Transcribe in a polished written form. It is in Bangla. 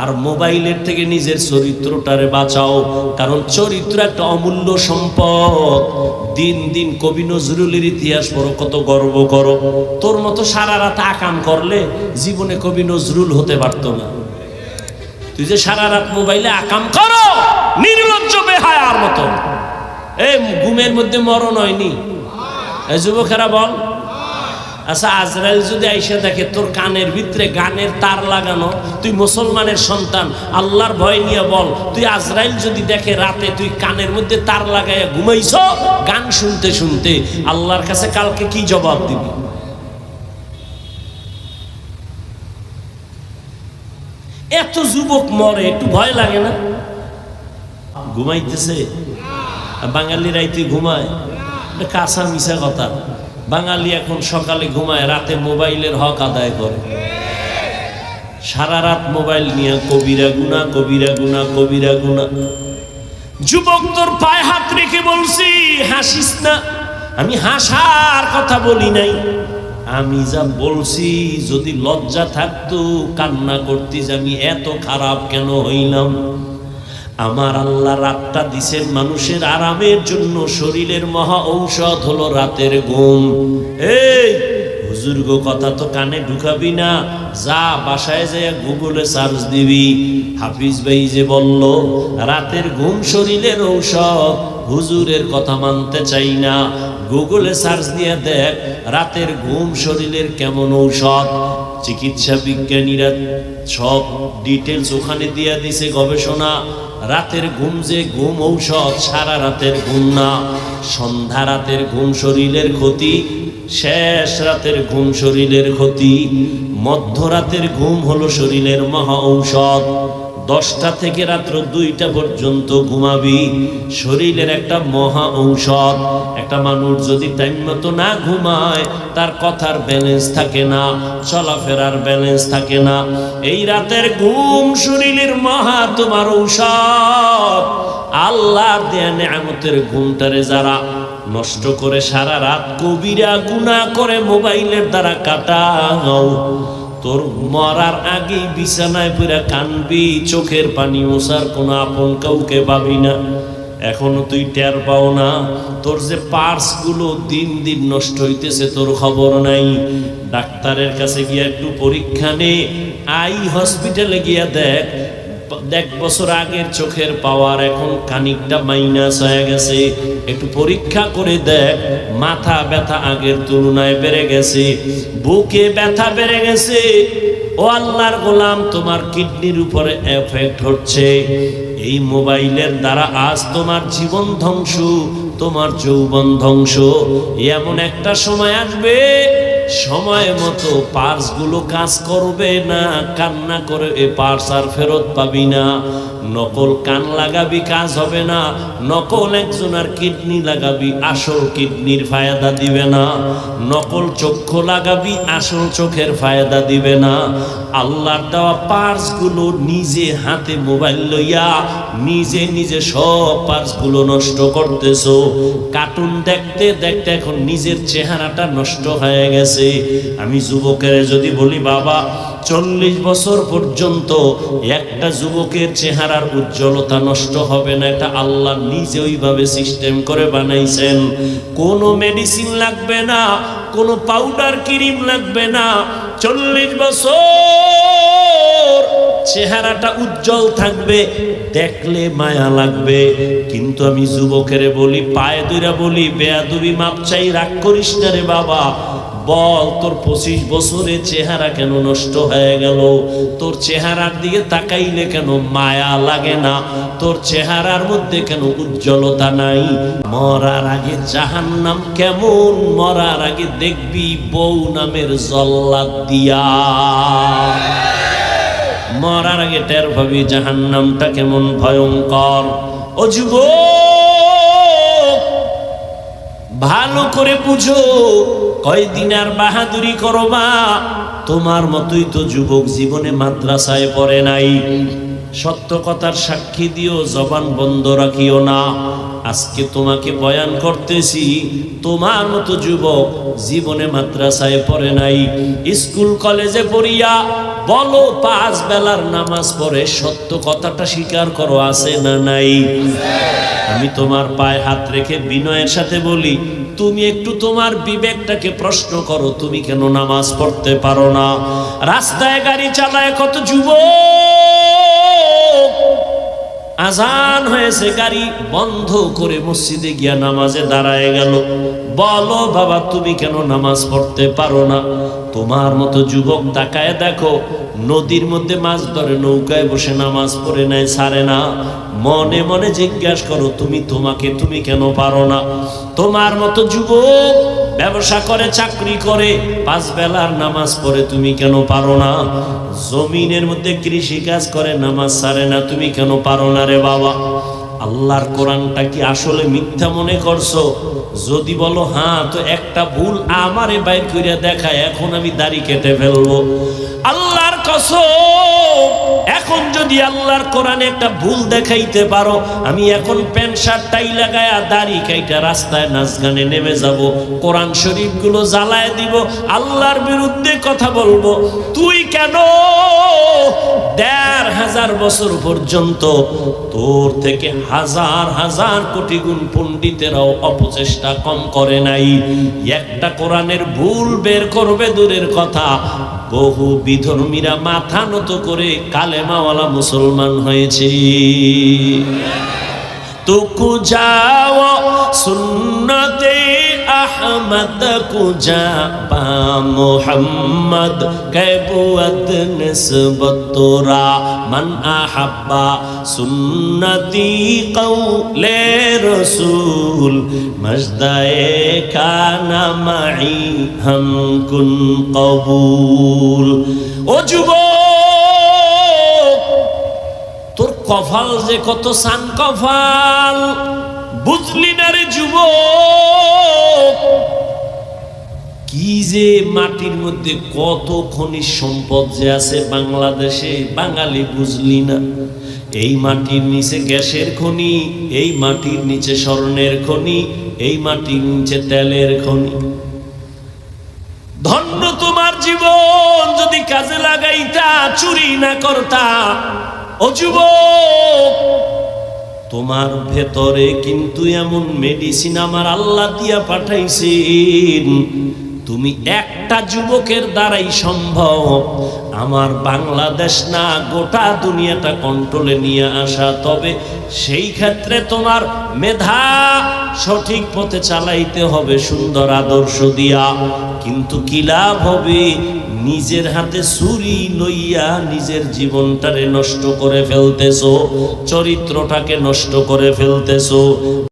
আর মোবাইলের থেকে নিজের চরিত্রটারে বাঁচাও, কারণ চরিত্র একটা অমূল্য সম্পদ। দিন দিন কবি নজরুলের ইতিহাস পড়ো, কত গর্ব করো। তোর মতো সারা রাত আকাম করলে জীবনে কবি নজরুল হতে পারতো না। তুই যে সারা রাত মোবাইলে আকাম করো, নির্লজ্জ বেহায়ার মতো। এই ঘুমের মধ্যে মরণ হয়নি? এই যুবকেরা বল। আচ্ছা, আজরাইল যদি আইসা দেখে তোর কানের ভিতরে গানের তার লাগানো, তুই মুসলমানের সন্তান, আল্লাহর ভয় নিয়ে বল, তুই আজরাইল যদি দেখে রাতে তুই কানের মধ্যে তার লাগাইয়া ঘুমাইছ গান শুনতে শুনতে, আল্লাহর কাছে কালকে কি জবাব দিবি? এত যুবক মরে, একটু ভয় লাগে না? ঘুমাইতেছে বাঙালি, রাইতে ঘুমায়, কাঁচা মিশা কথা। বাঙালি এখন সকালে ঘুমায়, রাতে মোবাইলের হক আদায় করে। সারা রাত মোবাইল নিয়ে কবিরা গুনা, কবিরা গুনা, কবিরা গুনা। যুবক, তোর পায়ে হাত রেখে বলছি, হাসিস না। আমি হাসার কথা বলি নাই, আমি যা বলছি যদি লজ্জা থাকতো কান্না করতিস, আমি এত খারাপ কেন হইলাম। আমার আল্লাহ রাতটা দিছেন মানুষের আরামের জন্য। শরীরের মহা ঔষধ হলো রাতের ঘুম। এই হুজুর গো, কথা তো কানে ঢুকাবি না, যা বাসায় যায় গুগলে সার্চ দিবি। হাফিজ ভাই যে বলল রাতের ঘুম শরীরের ঔষধ, হুজুরের কথা মানতে চাই না। গুগলে সার্চ দিয়ে দেখ রাতের ঘুম শরীরের কেমন ঔষধ। চিকিৎসা বিজ্ঞানীরা সব ডিটেলস ওখানে দিয়ে দিছে, গবেষণা। রাতের ঘুম যে ঘুম ঔষধ, সারা রাতের ঘুম না। সন্ধ্যা রাতের ঘুম শরীরের ক্ষতি, শেষ রাতের ঘুম শরীরের ক্ষতি, মধ্যরাতের ঘুম হলো শরীরের মহা ঔষধ। 10টা থেকে রাত্র 2টা পর্যন্ত ঘুমাবি, শরীরের একটা মহা ঔষধ। একটা মানুষ যদি টাইম মতো না ঘুমায়, তার কথার ব্যালেন্স থাকে না, চলাফেরার ব্যালেন্স থাকে না। এই রাতের ঘুম শরীরের মহা তোমার ঔষধ। আল্লাহর দেয়া নেয়ামতের ঘুমটারে যারা নষ্ট করে সারা রাত কবিরা গুনাহ করে মোবাইলের দ্বারা কাটাও, তোর মরার আগে বিছানায় পড়ে কানবি, চোখের পানি মোছার কোনো আপন কাউকে পাবি না। এখনো তুই টের পাও না, তোর যে পার্স গুলো দিন দিন নষ্ট হইতেছে তোর খবর নাই। ডাক্তারের কাছে গিয়া একটু পরীক্ষা নে, আই হসপিটালে গিয়া দেখ, 1 বছর আগের চোখের পাওয়ার এখন খানিকটা মাইনাস হয়ে গেছে। একটু পরীক্ষা করে দেখ, মাথা ব্যথা আগের তুলনায় বেড়ে গেছে, বুকে ব্যথা বেড়ে গেছে। ও আল্লাহর গোলাম, তোমার কিডনির উপরে এফেক্ট হচ্ছে। এই মোবাইলের দ্বারা আজ তোমার জীবন ধ্বংস, তোমার যৌবন ধ্বংস। এমন একটা সময় আসবে, সময় মতো পার্স গুলো কাজ করবে না, কান্না করে এ পার্স আর ফেরত পাবি না। নকল কান লাগাবি, কাজ হবে না। নকল একজনের কিডনি লাগাবি, আসল কিডনির ফায়দা দিবে না। নকল চক্ষু লাগাবি, আসল চোখের ফায়দা দিবে না। আল্লাহর দেওয়া পার্স গুলো নিজে হাতে মোবাইল লইয়া নিজে নিজে সব পার্স গুলো নষ্ট করতেছো। কার্টুন দেখতে দেখতে এখন নিজের চেহারাটা নষ্ট হয়ে গেছে। আমি যুবকের যদি বলি, বাবা 40 বছর পর্যন্ত একটা যুবকের চেহারার উজ্জ্বলতা নষ্ট হবে না, এটা আল্লাহ নিজে ওইভাবে সিস্টেম করে বানাইছেন। কোনো মেডিসিন লাগবে না, কোনো পাউডার ক্রিম লাগবে না। 40 বছর চেহারাটা উজ্জ্বল থাকবে, দেখলে মায়া লাগবে। কিন্তু আমি যুবকের বলি, পায়ে ধরে বলি, বেয়াদবি মাপ চাই, রাগ করিস না রে বাবা। বল, তোর 25 বছরের চেহারা কেন নষ্ট হয়ে গেল? তোর চেহারার দিকে তাকাইলে কেন মায়া লাগে না? তোর চেহারার মধ্যে কেন উজ্জ্বলতা নাই? মরার আগে জাহান্নাম কেমন, মরার আগে দেখবি বউ নামের জল্লাদ দিয়া। মরার আগে টের পাবি জাহান্নামটা কেমন ভয়ঙ্কর। ও যুবক, ভালো করে বুঝো, কয়দিন আর বাহাদুরি করবা? তোমার মতোই তো যুবক জীবনে মাদ্রাসায় পড়ে নাই, সত্য কথার সাক্ষী দিও, জবান বন্ধ রাখিও না। আজকে তোমাকে বয়ান করতেছি, তোমার মতো যুবক জীবনে মাদ্রাসায় পড়ে নাই, স্কুল কলেজে পড়িয়া বলো 5 বেলার নামাজ পড়ে, সত্য কথাটা স্বীকার করো আছে না নাই? আমি তোমার পায়ে হাত রেখে বিনয়ের সাথে বলি, তুমি একটু তোমার বিবেকটাকে প্রশ্ন করো, তুমি কেন নামাজ পড়তে পারো না? রাস্তায় গাড়ি চালায় কত যুবক, আজান হয়েছে গাড়ি বন্ধ করে মসজিদে গিয়া নামাজে দাঁড়ায় গেল। বলো বাবা, তুমি কেন নামাজ পড়তে পারো না? তোমার মতো যুবক তাকায় দেখো, নদীর মধ্যে মাছ ধরে নৌকায় বসে নামাজ পড়ে নেয়, ছাড়ে না। মনে মনে জিজ্ঞাসা করো, তুমি কেন পারো না? তোমার মতো যুবক ব্যবসা করে, চাকরি করে, 5 বেলার নামাজ পড়ে, তুমি কেন পারো না? জমিনের মধ্যে কৃষি কাজ করে, নামাজ ছাড়ে না, তুমি কেন পারো না রে বাবা? আল্লাহর কোরআনটা কি আসলে মিথ্যা মনে করছো? যদি বলো হ্যাঁ, তো একটা ভুল আমারে বাইর করে দেখায়, এখন আমি দাড়ি কেটে ফেলবো। আল্লাহর কসম, এখন যদি আল্লাহর কোরআনে একটা ভুল দেখাইতে পারো, আমি এখন প্যান্ট শার্ট টাই লাগায়া দাড়ি কাইটা রাস্তায় নাচ গানে নেমে যাব, কোরআন শরীফ গুলো জ্বালায় দিব, আল্লাহর বিরুদ্ধে কথা বলবো। তুই কেন 1500 বছর পর্যন্ত তোর থেকে হাজার হাজার কোটি গুণ পণ্ডিতেরাও অপচেষ্টা কম করে নাই? একটা কোরআনের ভুল বের করবে দূরের কথা, বহু বিধর্মীরা মাথা নত করে কালেমাওয়ালা মুসলমান হয়েছে। তুকু যাও সুন্নতে আহমদ কুজা পা মুহাম্মদ কবুত নিসবত তোরা মান আহাব্বা সুন্নতি কওলে রসুল মজদায়ে কানা মাই হাম কুন কবুল। ও যুবক, তোর কপাল যে কত সান কপাল, বুঝলি না রে যুবক? কি যে মাটির মধ্যে কত খনিজ সম্পদ যে আছে বাংলাদেশে, বাঙালি বুঝলি না? এই মাটির নিচে গ্যাসের খনি, এই মাটির নিচে স্বর্ণের খনি, এই মাটির নিচে তেলের খনি। ধন্য তোমার জীবন যদি কাজে লাগাইতা, চুরি না করতা। ও যুবক, তোমার ভেতরে কিন্তু এমন মেডিসিন আমার আল্লাহ দিয়া পাঠাইছেন, তুমি একটা যুবকের দ্বারাই সম্ভব আমার বাংলাদেশ না গোটা দুনিয়াটা কন্ট্রোলে নিয়ে আসা। তবে সেই ক্ষেত্রে তোমার মেধা সঠিক পথে চালাইতে হবে, সুন্দর আদর্শ দিয়া। কিন্তু কি লাভ হবে নিজের হাতে ছুরি লইয়া নিজের জীবনটারে নষ্ট করে ফেলতেছো, চরিত্রটাকে নষ্ট করে ফেলতেছো।